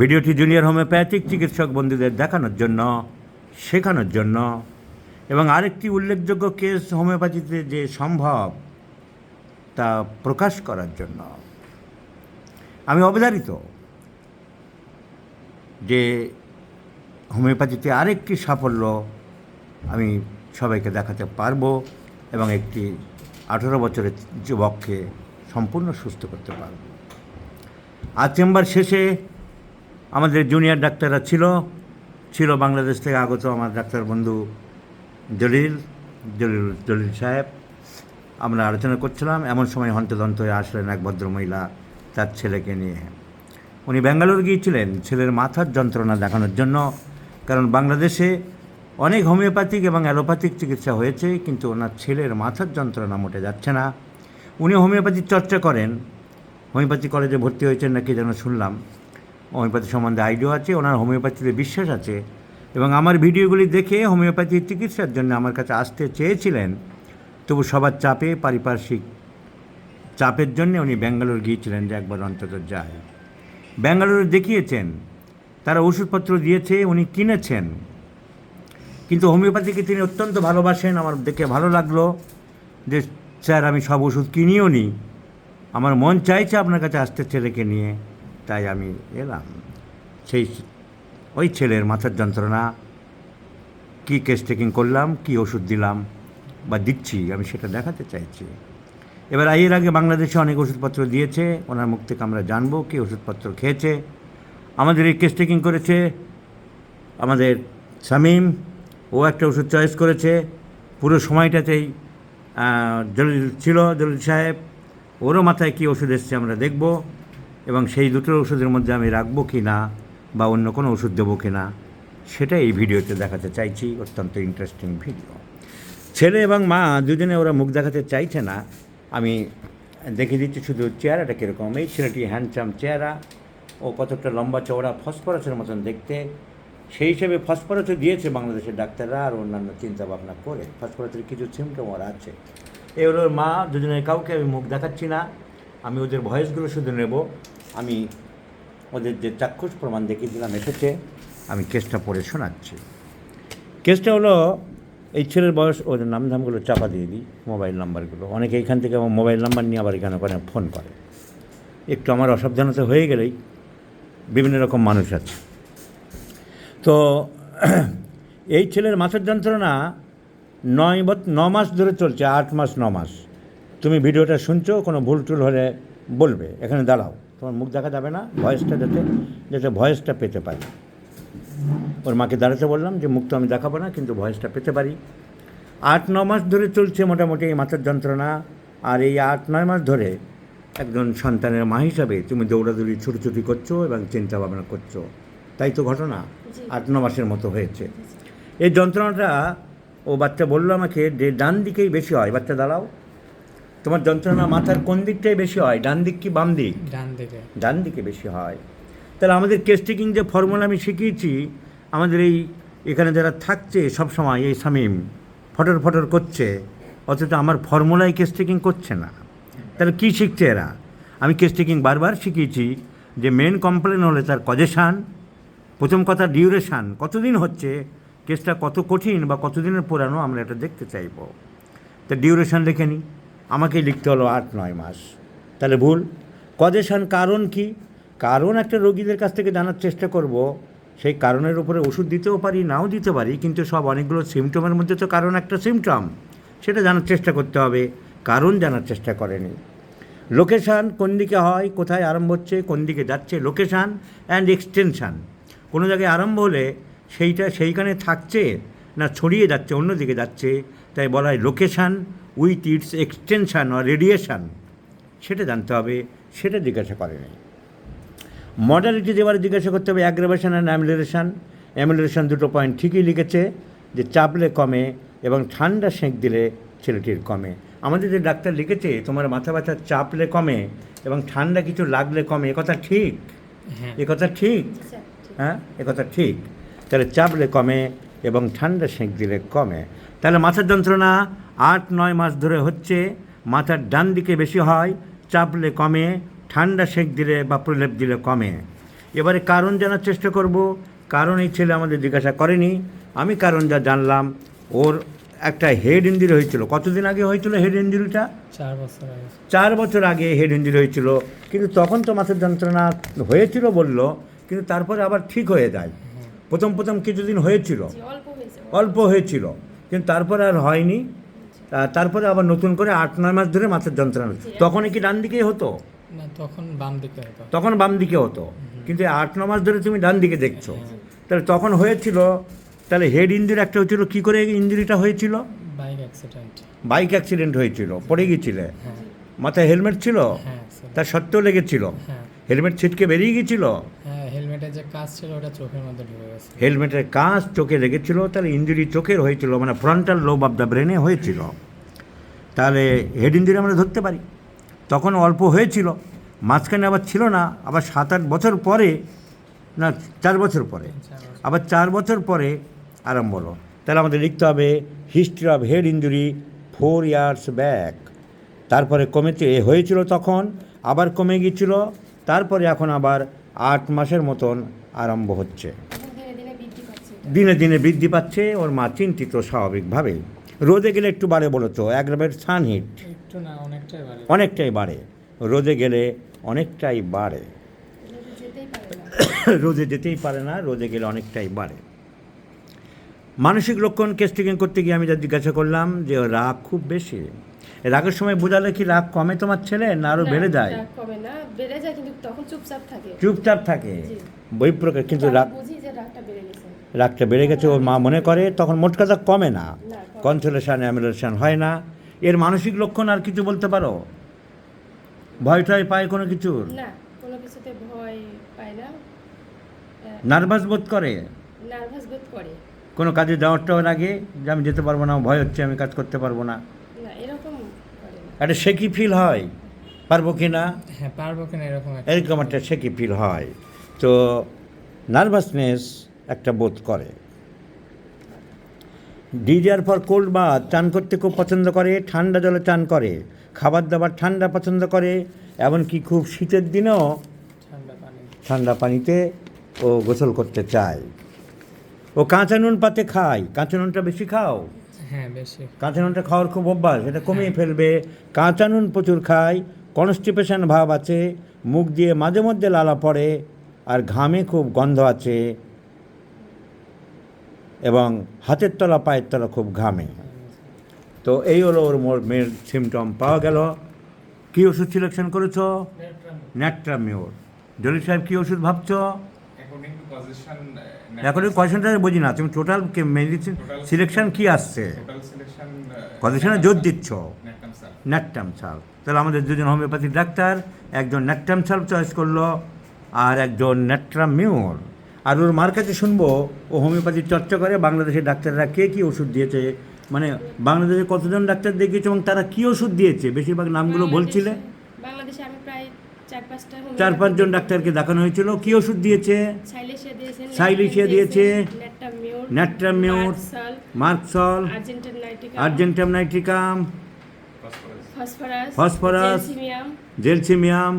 ভিডিওটি junior homeopathic চিকিৎসক বন্ধুদের দেখানোর জন্য, শেখানোর জন্য এবং আরেকটি উল্লেখযোগ্য কেস হোমিওপ্যাথিতে যে সম্ভব তা প্রকাশ করার জন্য। আমি অবধারিত যে হোমিওপ্যাথিতে আরেকটি সাফল্য আমি সবাইকে দেখাতে পারবো এবং একটি 18 বছরের যুবককে সম্পূর্ণ সুস্থ করতে পারব। আজ চেম্বার শেষে আমাদের জুনিয়র ডাক্তাররা ছিল বাংলাদেশ থেকে আগত আমার ডাক্তার বন্ধু জলিল সাহেব। আমরা আলোচনা করছিলাম, এমন সময় হন্তদন্ত হয়ে আসলেন এক ভদ্রমহিলা তার ছেলেকে নিয়ে। উনি ব্যাঙ্গালোর গিয়েছিলেন ছেলের মাথার যন্ত্রণা দেখানোর জন্য, কারণ বাংলাদেশে অনেক হোমিওপ্যাথিক এবং অ্যালোপ্যাথিক চিকিৎসা হয়েছে, কিন্তু ওনার ছেলের মাথার যন্ত্রণা মোটে যাচ্ছে না। উনি হোমিওপ্যাথির চর্চা করেন, হোমিওপ্যাথি কলেজে ভর্তি হয়েছেন নাকি যেন শুনলাম, হোমিওপ্যাথি সম্বন্ধে আইডিয়া আছে, ওনার হোমিওপ্যাথিতে বিশ্বাস আছে এবং আমার ভিডিওগুলি দেখে হোমিওপ্যাথির চিকিৎসার জন্য আমার কাছে আসতে চেয়েছিলেন। তবু সবার চাপে, পারিপার্শ্বিক চাপের জন্য উনি ব্যাঙ্গালোর গিয়েছিলেন যে একবার অন্তত যায়। ব্যাঙ্গালোরে দেখিয়েছেন, তারা ওষুধপত্র দিয়েছে, উনি কিনেছেন, কিন্তু হোমিওপ্যাথিকে তিনি অত্যন্ত ভালোবাসেন। আমার দেখে ভালো লাগলো যে স্যার আমি সব ওষুধ কিনিও নি, আমার মন চাইছে আপনার কাছে আসতে ছেলেকে নিয়ে, তাই আমি এলাম। ওই ছেলের মাথার যন্ত্রণা কী কেস টেকিং করলাম, কী ওষুধ দিলাম বা দিচ্ছি, আমি সেটা দেখাতে চাইছি। এবার এর আগে বাংলাদেশে অনেক ওষুধপত্র দিয়েছে, ওনার মুখ থেকে আমরা জানবো কী ওষুধপত্র খেয়েছে। আমাদের এই কেস টেকিং করেছে আমাদের শামীম, ও একটা ওষুধ চয়েস করেছে। পুরো সময়টাতেই জলিল সাহেব, ওরও মাথায় কী ওষুধ এসছে আমরা দেখব এবং সেই দুটোর ওষুধের মধ্যে আমি রাখবো কি না বা অন্য কোনো ওষুধ দেবো কি না সেটা এই ভিডিওতে দেখাতে চাইছি। অত্যন্ত ইন্টারেস্টিং ভিডিও। ছেলে এবং মা দুজনে ওরা মুখ দেখাতে চাইছে না, আমি দেখিয়ে দিচ্ছি শুধু চেহারাটা কীরকম। এই ছেলেটি হ্যান্ডসাম চেহারা, ও কতটা লম্বা চওড়া, ফসফরাসের মতন দেখতে। সেই হিসেবে ফসফরাসও দিয়েছে বাংলাদেশের ডাক্তাররা আর অন্যান্য চিন্তাভাবনা করে। ফসফরাসের কিছু সিমটম ওরা আছে। এই হলো মা, দুজনের কাউকে আমি মুখ দেখাচ্ছি না, আমি ওদের ভয়েসগুলো শুধু নেব। আমি ওদের যে চাক্ষুষ প্রমাণ দেখিয়েছিলাম এসেছে, আমি কেসটা পড়ে শোনাচ্ছি। কেসটা হলো, এই ছেলের বয়স, ওদের নামধামগুলো চাপা দিয়ে দিই, মোবাইল নাম্বারগুলো। অনেকে এইখান থেকে আমার মোবাইল নাম্বার নিয়ে আবার এখানে ওখানে ফোন করে। একটু আমার অসাবধানতা হয়ে গেলেই বিভিন্ন রকম মানুষ আছে। তো এই ছেলের মাথার যন্ত্রণা 9 মাস ধরে চলছে, 8 মাস 9 মাস। তুমি ভিডিওটা শুনছো, কোনো ভুল টুল হলে বলবে, এখানে দাঁড়াও, তোমার মুখ দেখা যাবে না, ভয়েসটা যাতে ভয়েসটা পেতে পারি। ওর মাকে দাঁড়াতে বললাম যে মুখ তো আমি দেখাবো না, কিন্তু ভয়েসটা পেতে পারি। 8-9 মাস ধরে চলছে মোটামুটি এই মাথার যন্ত্রণা। আর এই 8-9 মাস ধরে একজন সন্তানের মা হিসাবে তুমি দৌড়াদৌড়ি ছুটোছুটি করছো এবং চিন্তা ভাবনা করছো, তাই তো ঘটনা 8-9 মাসের মতো হয়েছে। এই যন্ত্রণাটা ও বাচ্চা বললো আমাকে যে ডান দিকেই বেশি হয়। বাচ্চা দাঁড়াও, তোমার যন্ত্রণা মাথার কোন দিকটাই বেশি হয়, ডান দিক কি বাম দিক? ডান দিকে বেশি হয়। তাহলে আমাদের কেস টেকিং যে ফর্মুলা আমি শিখিয়েছি, আমাদের এখানে যারা থাকছে সবসময়, এই শামীম ফটর করছে, অথচ আমার ফর্মুলায় কেস টেকিং করছে না। তাহলে কী শিখছে এরা? আমি কেস টেকিং বারবার শিখিয়েছি যে মেন কমপ্লেন হলে তার কজেশান, প্রথম কথা ডিউরেশান, কতদিন হচ্ছে, কেসটা কত কঠিন বা কতদিনের পুরানো আমরা এটা দেখতে চাইব। তা ডিউরেশান লিখে নিই, আমাকে লিখতে হলো 8-9 মাস, তাহলে ভুল। কজেশান কারণ কি? কারণ একটা রোগীদের কাছ থেকে জানার চেষ্টা করব, সেই কারণের উপরে ওষুধ দিতেও পারি, নাও দিতে পারি, কিন্তু সব অনেকগুলো সিমটমের মধ্যে তো কারণ একটা সিমটম, সেটা জানার চেষ্টা করতে হবে। কারণ জানার চেষ্টা করেনি। লোকেশান, কোন দিকে হয়, কোথায় আরম্ভ হচ্ছে, কোন দিকে যাচ্ছে, লোকেশান অ্যান্ড এক্সটেনশান। কোনো জায়গায় আরম্ভ হলে সেইখানে থাকছে না ছড়িয়ে যাচ্ছে, অন্য দিকে যাচ্ছে, তাই বলা হয় location with its extension or radiation, সেটা জানতে হবে, সেটা জিজ্ঞাসা করেনি। মডালিটি এবারে জিজ্ঞাসা করতে হবে অ্যাগ্রাভেশন অ্যান্ড অ্যামিউলেশন। অ্যামিউলেশন দুটো পয়েন্ট ঠিকই লিখেছে, যে চাপলে কমে এবং ঠান্ডা সেঁক দিলে ছেলেটির কমে। আমাদের যে ডাক্তার লিখেছে তোমার মাথা ব্যথা চাপলে কমে এবং ঠান্ডা কিছু লাগলে কমে, একথা ঠিক? একথা ঠিক? হ্যাঁ, একথা ঠিক। তাহলে চাপলে কমে এবং ঠান্ডা সেঁক দিলে কমে। তাহলে মাথার যন্ত্রণা 8-9 মাস ধরে হচ্ছে, মাথার ডান দিকে বেশি হয়, চাপলে কমে, ঠান্ডা সেঁক দিলে বা প্রলেপ দিলে কমে। এবারে কারণ জানার চেষ্টা করব। কারণ এই ছেলে আমাদের জিজ্ঞাসা করেনি, আমি কারণ যা জানলাম, ওর একটা হেড ইঞ্জুরি হয়েছিল। কতদিন আগে হয়েছিল হেড ইঞ্জুরিটা? 4 বছর আগে। 4 বছর আগে হেড ইঞ্জুরি হয়েছিল, কিন্তু তখন তো মাথার যন্ত্রণা হয়েছিল বললো, কিন্তু তারপরে আবার ঠিক হয়ে যায়। প্রথম কিছুদিন হয়েছিল, অল্প হয়েছিল, কিন্তু তারপরে আর হয়নি। তারপরে আবার নতুন করে 8-9 মাস ধরে মাথার যন্ত্রণা। তখন কি ডান দিকেই হতো? না, তখন বাম দিকে হতো। তখন বাম দিকে হতো, কিন্তু 8-9 মাস ধরে তুমি ডান দিকে দেখছো। তাহলে তখন হয়েছিল, তাহলে হেড ইঞ্জুরি একটা হয়েছিল। কী করে ইঞ্জুরিটা হয়েছিল? বাইক অ্যাক্সিডেন্ট হয়েছিল, পড়ে গিয়েছিলে। মাথায় হেলমেট ছিল, তার সত্ত্বেও লেগেছিল। হেলমেট ছিটকে বেরিয়ে গিয়েছিল। হেলমেটের যে কাঁচ ছিল ওটা চোখের মধ্যে ঢুকে গেছে। হেলমেটের কাঁচ চোখে লেগেছিল, তাহলে ইঞ্জুরি চোখের হয়েছিল, মানে ফ্রন্টাল লোব অফ দ্য ব্রেনে হয়েছিল। তাহলে হেড ইঞ্জুরি আমরা ধরতে পারি। তখন অল্প হয়েছিল, মাঝখানে আবার ছিল না, আবার 7-8 বছর পরে, না 4 বছর পরে, আবার 4 বছর পরে আরম্ভ হলো। তাহলে আমাদের লিখতে হবে history of head injury 4 years back. তারপরে কমেছে, হয়েছিল তখন, আবার কমে গিয়েছিল, তারপরে এখন আবার 8 মাসের মতন আরম্ভ হচ্ছে, দিনে দিনে বৃদ্ধি পাচ্ছে। ওর মা চিন্তিত স্বাভাবিকভাবে। রোদে গেলে একটু বাড়ে বলেছো, অ্যাগ্রাভেট সানহিট একটু না, অনেকটাই বাড়ে। রোদে গেলে অনেকটাই বাড়ে, রোদে যেতেই পারে না, রোদে গেলে অনেকটাই বাড়ে। মানসিক লক্ষণ কেস্টিং করতে গিয়ে আমি যা জিজ্ঞাসা করলাম যে রাগ খুব বেশি। রাগের সময় বোঝালে কি রাগ কমে তোমার ছেলে, না আরও বেড়ে যায়? কমে না, বেড়ে যায়, কিন্তু তখন চুপচাপ থাকে বই প্রকার, কিন্তু রাগটা বেড়ে গেছে ওর মা মনে করে। তখন মোট কথা কমে না, কনসোলেশন অ্যামিলেশন হয় না। এর মানসিক লক্ষণ আর কিছু বলতে পারো? ভয় টয় পায় কোনো কিছুর? না, কোনো কিছুতে ভয় পায় না। নার্ভাস বোধ করে? নার্ভাস বোধ করে। কোনো কাজে যাওয়ার আগে যে আমি যেতে পারবো না, ভয় হচ্ছে, আমি কাজ করতে পারবো না, না এরকম করে না। একটা শেকি ফিল হয়, পারবো কি না, হ্যাঁ পারবো কিনা এরকম একটা শেকি ফিল হয়। তো নার্ভাসনেস একটা বোধ করে। ডিজার ফর কোল্ড বাথ, চান করতে খুব পছন্দ করে, ঠান্ডা জলে চান করে, খাবার দাবার ঠান্ডা পছন্দ করে, এমনকি খুব শীতের দিনেও ঠান্ডা পানিতে ও গোসল করতে চায়। ও কাঁচা নুন পাতে খায়। কাঁচা নুনটা বেশি খাও? হ্যাঁ বেশি। কাঁচা নুনটা খাওয়ার খুব অভ্যাস, এটা কমিয়ে ফেলবে। কাঁচা নুন প্রচুর খায়, কনস্টিপেশন ভাব আছে, মুখ দিয়ে মাঝে মধ্যে লালা পড়ে, আর ঘামে খুব গন্ধ আছে, এবং হাতের তলা পায়ের তলা খুব ঘামে। তো এই হলো ওর মেয়ের সিমটম পাওয়া গেল। কী ওষুধ সিলেকশন করেছো? ন্যাট্রামিওর। জলিল সাহেব কী ওষুধ ভাবছো? এখন কোয়েশনটা বুঝি না, তুমি টোটাল মেডিসিন সিলেকশন কী আসছে? কজেশনে জোর দিচ্ছ ন্যাট্রাম সাল। তাহলে আমাদের দুজন হোমিওপ্যাথিক ডাক্তার, একজন ন্যাট্রাম সাল চয়েস করলো, আর একজন ন্যাট্রামিওর। আর ওর মার কাছে শুনবো ও হোমিওপ্যাথির চর্চা করে, বাংলাদেশের ডাক্তাররা কে কী ওষুধ দিয়েছে, মানে বাংলাদেশে কতজন ডাক্তার দেখিয়েছে এবং তারা কী ওষুধ দিয়েছে, বেশিরভাগ নামগুলো বলছিলে। বাংলাদেশে আমি প্রায় 4-5 জন ডাক্তারকে দেখানো হয়েছিল। কী ওষুধ দিয়েছে? সাইলিশিয়া দিয়েছে, Natrum mur, Merc sol, Argentum Nitricum, Phosphorus, Gelsemium,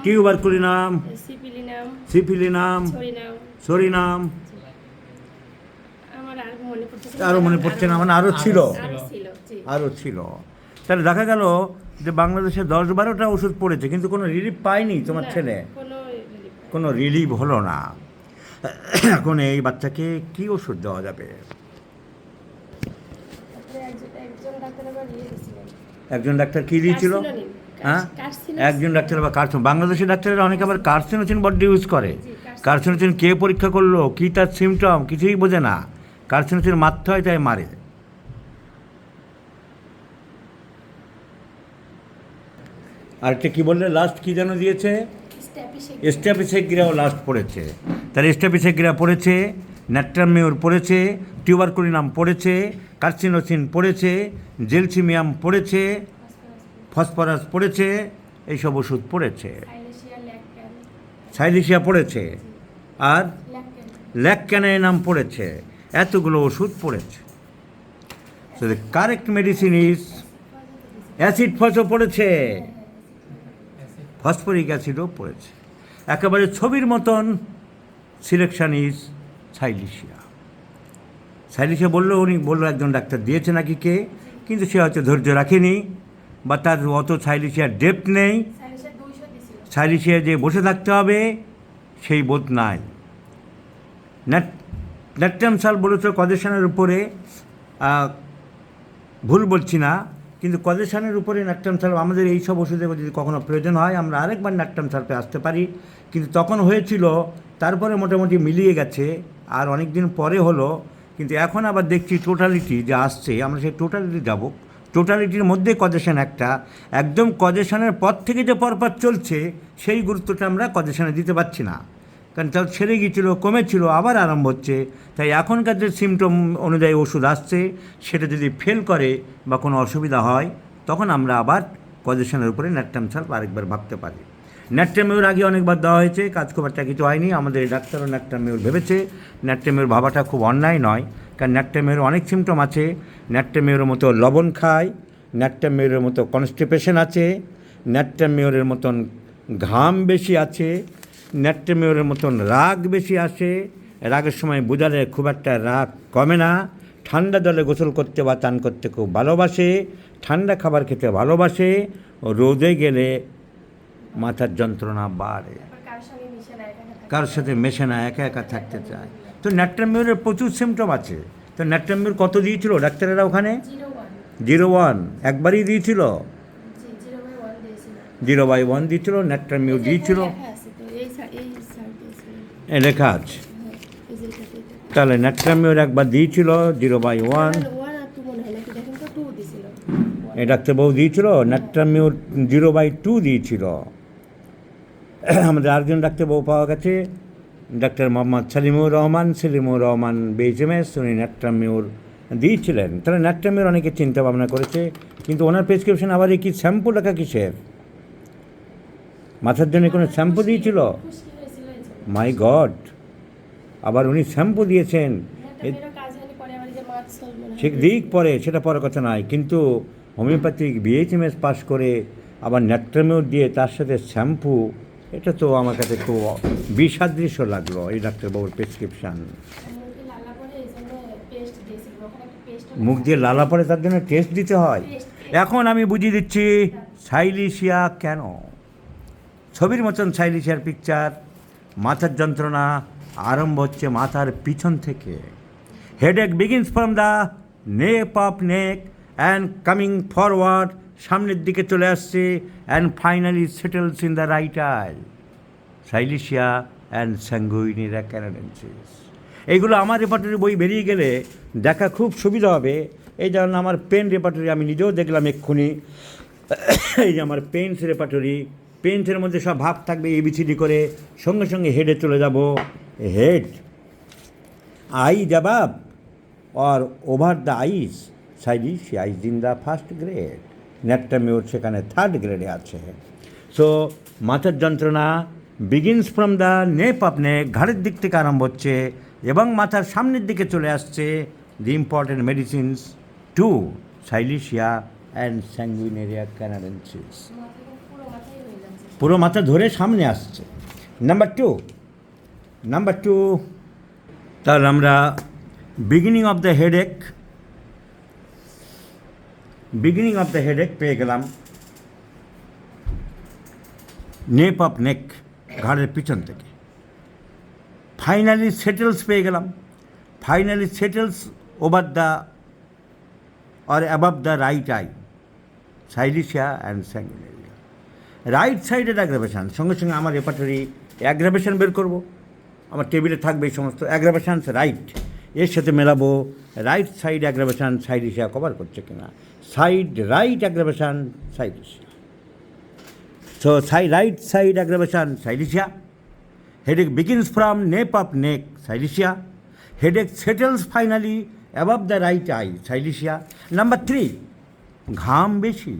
Tuberculinum, Syphilinum, Psorinum, আরও মনে পড়ছে না, মানে আরও ছিল। তাহলে দেখা গেল যে বাংলাদেশে 10-12টা ওষুধ পড়েছে, কিন্তু কোনো রিলিফ পায়নি তোমার ছেলে, কোনো রিলিফ হলো না। এখন এই বাচ্চাকে কি ওষুধ দেওয়া যাবে? একজন ডাক্তার কী দিয়েছিল? হ্যাঁ, একজন ডাক্তার আবার কার্সিনো, বাংলাদেশের ডাক্তাররা অনেকে আবার কার্সিনোচিন বড্ড ইউজ করে। কার্সিনোচিন কে পরীক্ষা করলো, কী তার সিমটম, কিছুই বোঝে না, কার্সিনোচিন মারতে হয় তাই মারে। আর একটা কী বললে লাস্ট, কী যেন দিয়েছে? স্ট্যাপিসেগ্রাও লাস্ট পড়েছে। তাহলে স্ট্যাপিসেগ্রা পড়েছে, ন্যাট্রামিওর পড়েছে, টিউবারকুলিনাম পড়েছে, কার্সিনোচিন পড়েছে, জেলসিমিয়াম পড়েছে, ফসফরাস পড়েছে, এইসব ওষুধ পড়েছে। সাইলিশিয়া পড়েছে, আর ল্যাকক্যানাইনাম পড়েছে। এতগুলো ওষুধ পড়েছে। So the correct medicine is acid ফসও পড়েছে, ফসফরিক অ্যাসিডও পড়েছে। একেবারে ছবির মতন সিলেকশন ইজ সাইলিশিয়া। সাইলিশিয়া বললো একজন ডাক্তার দিয়েছে নাকি কে, কিন্তু সে হয়তো ধৈর্য রাখেনি বা তার অত সাইলিশিয়ার ডেপথ নেই। সাইলেন্সের 200 দিছিল। সাইলিশিয়া যে বসে থাকতে হবে সেই বোধ নাই। ন্যাট্রাম সাল বলেছ কজেশনের উপরে, ভুল বলছি না, কিন্তু কজেশনের উপরে ন্যাট্রাম সাল আমাদের এই সব ওষুধে যদি কখনো প্রয়োজন হয় আমরা আরেকবার ন্যাট্রাম সালপে আসতে পারি। কিন্তু তখন হয়েছিল, তারপরে মোটামুটি মিলিয়ে গেছে, আর অনেক দিন পরে হলো। কিন্তু এখন আবার দেখছি টোটালিটি যা আসছে, আমরা সেই টোটালিটি যাব। টোটালিটির মধ্যে কজেশন একটা, একদম কজেশনের পর থেকে যে পরপর চলছে সেই গুরুত্বটা আমরা কজেশনে দিতে পারছি না, কারণ তার ছেড়ে গিয়েছিলো, কমেছিল, আবার আরম্ভ হচ্ছে। তাই এখনকার যে সিমটম অনুযায়ী ওষুধ আসছে সেটা যদি ফেল করে বা কোনো অসুবিধা হয় তখন আমরা আবার কজেশনের উপরে ন্যাট্রাম সাল্প আরেকবার ভাবতে পারি। ন্যাট্রামিউর আগে অনেকবার দেওয়া হয়েছে, কাজ খুব একটা কিছু হয়নি। আমাদের এই ডাক্তারও ন্যাট্রামিউর ভেবেছে। ন্যাট্রামিউর ভাবাটা খুব অন্যায় নয়, কারণ ন্যাট্রামিউর অনেক সিমটম আছে। ন্যাট্রামিউরের মতো লবণ খায়, ন্যাট্রামিউরের মতো কনস্টিপেশন আছে, ন্যাট্রামিউরের মতন ঘাম বেশি আছে, ন্যাট্রামিউরের মতন রাগ বেশি আসে। রাগের সময় বোঝালে খুব একটা রাগ কমে না। ঠান্ডা জলে গোসল করতে বা চান করতে খুব ভালোবাসে, ঠান্ডা খাবার খেতে ভালোবাসে, রোদে গেলে মাথার যন্ত্রণা বাড়ে, তারপর কারোর সঙ্গে মিশে না, একা একা থাকে। কারোর সাথে মেশে না, একা একা থাকতে চায়। তো ন্যাট্রামিউরের প্রচুর সিমটম আছে। তো ন্যাট্রামিউর কত দিয়েছিল ডাক্তারেরা ওখানে? 01 01 একবারই দিয়েছিল, জি 0/1 দিয়েছিল। 0/1 দিয়েছিল। ন্যাট্রামিউর দিয়েছিল, লেখা আছে তো, এই সাইড দিয়েছিল। লেখা আছে। হ্যাঁ, এই যে এটা। তাহলে ন্যাট্রামিউর একবার দিয়েছিল 0/1। 1 আর 2 মনে হয় নাকি, দেখেন তো 2 দিছিল। এই ডাক্তারবাবু দিয়েছিল। ন্যাট্রামিউর 0/2 দিয়েছিল। আমাদের আরেকজন ডাক্তারবাবু পাওয়া গেছে, ডাক্তার মোহাম্মদ সালিমুর রহমান BHMS, উনি ন্যাট্রামিউর দিয়েছিলেন। তাহলে ন্যাট্রামিউর অনেকে চিন্তা ভাবনা করেছে, কিন্তু ওনার প্রেসক্রিপশন আবার কি শ্যাম্পু লেখা কিসের? মাথার জন্য কোনো শ্যাম্পু দিয়েছিল? খুশকি হয়েছিল এই যে। মাই গড, আবার উনি শ্যাম্পু দিয়েছেন। ন্যাট্রামিউরের কাজ হয়নি, পরে আবার এই যে মাছ সল মনে হয়। ঠিক দিক পরে, সেটা পরে কথা নয়, কিন্তু হোমিওপ্যাথিক BHMS পাস করে আবার ন্যাট্রামিউর দিয়ে তার সাথে শ্যাম্পু, এটা তো আমার কাছে খুব বিসাদৃশ্য লাগলো এই ডাক্তারবাবুর প্রেসক্রিপশান। মুখে লালা পড়ে এই জন্য পেস্ট দিয়েছিল, ওখানে একটা পেস্ট। মুখ দিয়ে লালা পড়ে তার জন্য টেস্ট দিতে হয়। এখন আমি বুঝিয়ে দিচ্ছি সাইলিশিয়া কেন। ছবির মতন সাইলিশিয়ার পিকচার। মাথার যন্ত্রণা আরম্ভ হচ্ছে মাথার পিছন থেকে। Headache begins from the nape of neck and coming forward, সামনের দিকে চলে আসছে, and finally settles in the right eye. Silicea and Sanguinaria Canadensis, এইগুলো আমার রেপার্টরি বই বেরিয়ে গেলে দেখা খুব সুবিধা হবে। এই যেমন আমার পেন রেপার্টরি আমি নিজেও দেখলাম এক্ষুনি। এই যে আমার পেন্স রেপার্টরি, পেন্সের মধ্যে সব ভাব থাকবে ABCD করে, সঙ্গে সঙ্গে হেডে চলে যাব। হেড, আই জবাব or over the eyes, Silicea is in the first grade, Natrum mur সেখানে থার্ড গ্রেডে আছে। সো মাথার যন্ত্রণা begins from the nape of neck, ঘাড়ের দিক থেকে আরম্ভ হচ্ছে এবং মাথার সামনের দিকে চলে আসছে। The important medicines to Silicea and Sanguinaria Canadensis, পুরো মাথায় হয়ে যাচ্ছে। পুরো মাথা ধরে সামনে আসছে। নাম্বার টু, তাহলে আমরা বিগিনিং অফ দ্য হেডেক পেয়ে গেলাম। নেপ অফ নেক, ঘাড়ের পিছন থেকে। ফাইনালি সেটেলস পেয়ে গেলাম। Finally settles over the or above the right eye, Silicea and Sanguinaria. Right সাইডের অ্যাগ্রাভেশন, সঙ্গে সঙ্গে আমার রেপার্টরি অ্যাগ্রাভেশন বের করব। আমার টেবিলে থাকবে এই সমস্ত অ্যাগ্রাভেশনস রাইট, এর সাথে মেলাবো right side aggravation Silicea cover করছে কিনা। Right aggravation Silicea. So, right side aggravation, silicea. Headache begins from nape of neck, silicea. Headache settles finally above the right eye, silicea. Number 3, ঘাম বেশি।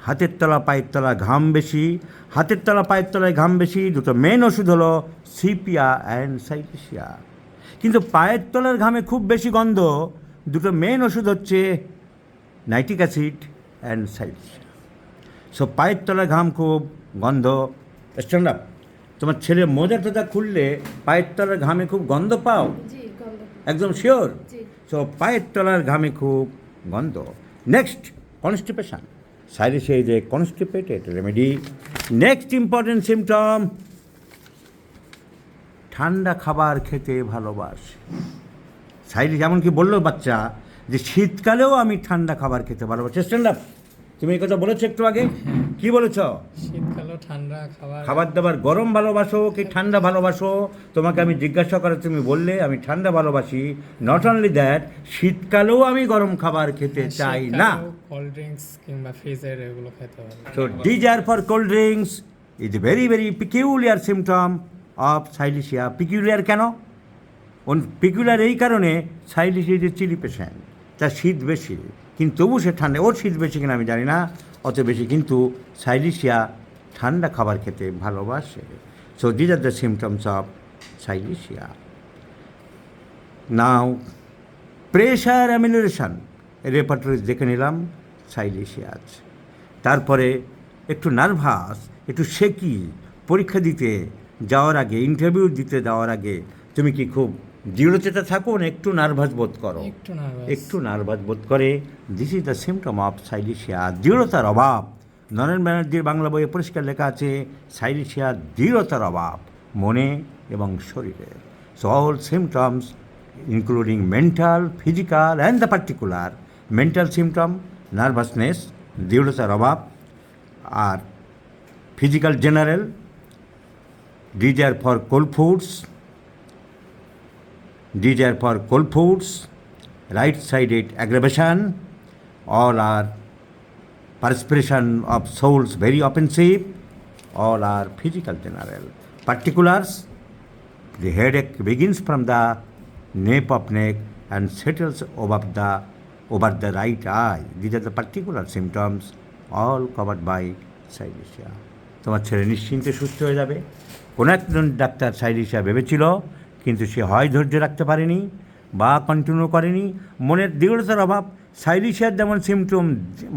হাতের তলা পায়ের তলা ঘাম বেশি। হাতের তলা পায়ের তলায় ঘাম বেশি, দুটো মেন ওষুধ হলো সিপিয়া অ্যান্ড সাইলিশিয়া। কিন্তু পায়ের তলার ঘামে খুব বেশি গন্ধ, দুটো মেন ওষুধ হচ্ছে nitric acid and silicea. So পায়ের তলায় ঘাম খুব গন্ধ। Stand up. তোমার ছেলে মোজা টোজা খুললে পায়ের তলার ঘামে খুব গন্ধ পাও? জি গন্ধ। একদম শিওর? জি। সো পায়ের তলার ঘামে খুব গন্ধ। Next, constipation. Silicea is a constipated remedy. Next important symptom, ঠান্ডা খাবার খেতে ভালোবাসে। সাইলিশ এমনকি বললো বাচ্চা যে শীতকালেও আমি ঠান্ডা খাবার খেতে ভালোবাসি। Stand up. তুমি এই কথা বলেছো একটু আগে, কি বলেছ? শীতকালেও ঠান্ডা খাবার দাবার গরম ভালোবাসো কি ঠান্ডা ভালোবাসো? তোমাকে আমি জিজ্ঞাসা করে তুমি বললে আমি ঠান্ডা ভালোবাসি। নট অনলি দ্যাট, শীতকালেও আমি গরম খাবার খেতে চাই না। কোল্ড ড্রিঙ্কস কিংবা ফ্রিজের এগুলো খেতে হবে। So desire for cold drinks is a very very peculiar symptom of Silicea. Peculiar কেন? peculiar এই কারণে Silicea is a chilly patient, তার শীত বেশি, কিন্তু তবু সে ঠান্ডা। ওর শীত বেশি কিনা আমি জানি না, অত বেশি, কিন্তু Silicea ঠান্ডা খাবার খেতে ভালোবাসে। So these are the symptoms of Silicea. Now pressure amenorrhoea repertory দেখে নিলাম, Silicea আছে। তারপরে একটু নার্ভাস, একটু শেকি, পরীক্ষা দিতে যাওয়ার আগে, ইন্টারভিউ দিতে যাওয়ার আগে তুমি কি খুব দৃঢ়চেতা থাকো না একটু নার্ভাস বোধ করো? একটু নার্ভাস বোধ করে। This is the symptom of Silicea, দৃঢ়তার অভাব। নরেন ব্যানার্জির বাংলা বইয়ে পরিষ্কার লেখা আছে Silicea দৃঢ়তার অভাব মনে এবং শরীরে। So all symptoms including mental, physical and the particular. Mental symptom nervousness, দৃঢ়তার অভাব, আর physical general desire for cold foods, right sided aggravation, all are perspiration of souls very offensive, all are physical general. Particulars, the headache begins from the nape of neck and settles over the right eye. These are the particular symptoms, all covered by Silicea. তোমার ছেলে নিশ্চিন্তে সুস্থ হয়ে যাবে। কোনো একজন doctor Silicea ভেবেছিল, কিন্তু সে হয় ধৈর্য রাখতে পারেনি বা কন্টিনিউ করেনি। মনের দৃঢ়তার অভাব, Silicea যেমন সিমটম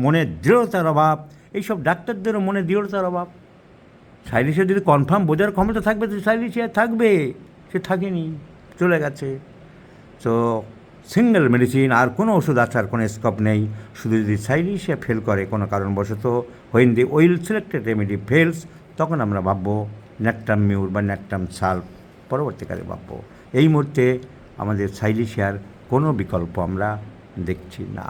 মনের দৃঢ়তার অভাব, এইসব ডাক্তারদেরও মনের দৃঢ়তার অভাব। Silicea যদি কনফার্ম বোঝার ক্ষমতা থাকবে তো Silicea থাকবে, সে থাকেনি, চলে গেছে। সো সিঙ্গেল মেডিসিন, আর কোনো ওষুধ আসার কোনো স্কোপ নেই। শুধু যদি Silicea ফেল করে কোনো কারণবশত, when the well selected remedy fails, তখন আমরা ভাববো ন্যাকটাম মিউর বা ন্যাকটাম সাল্প, পরবর্তীকালে ভাববো। এই মুহূর্তে আমাদের Siliciaর কোনো বিকল্প আমরা দেখছি না।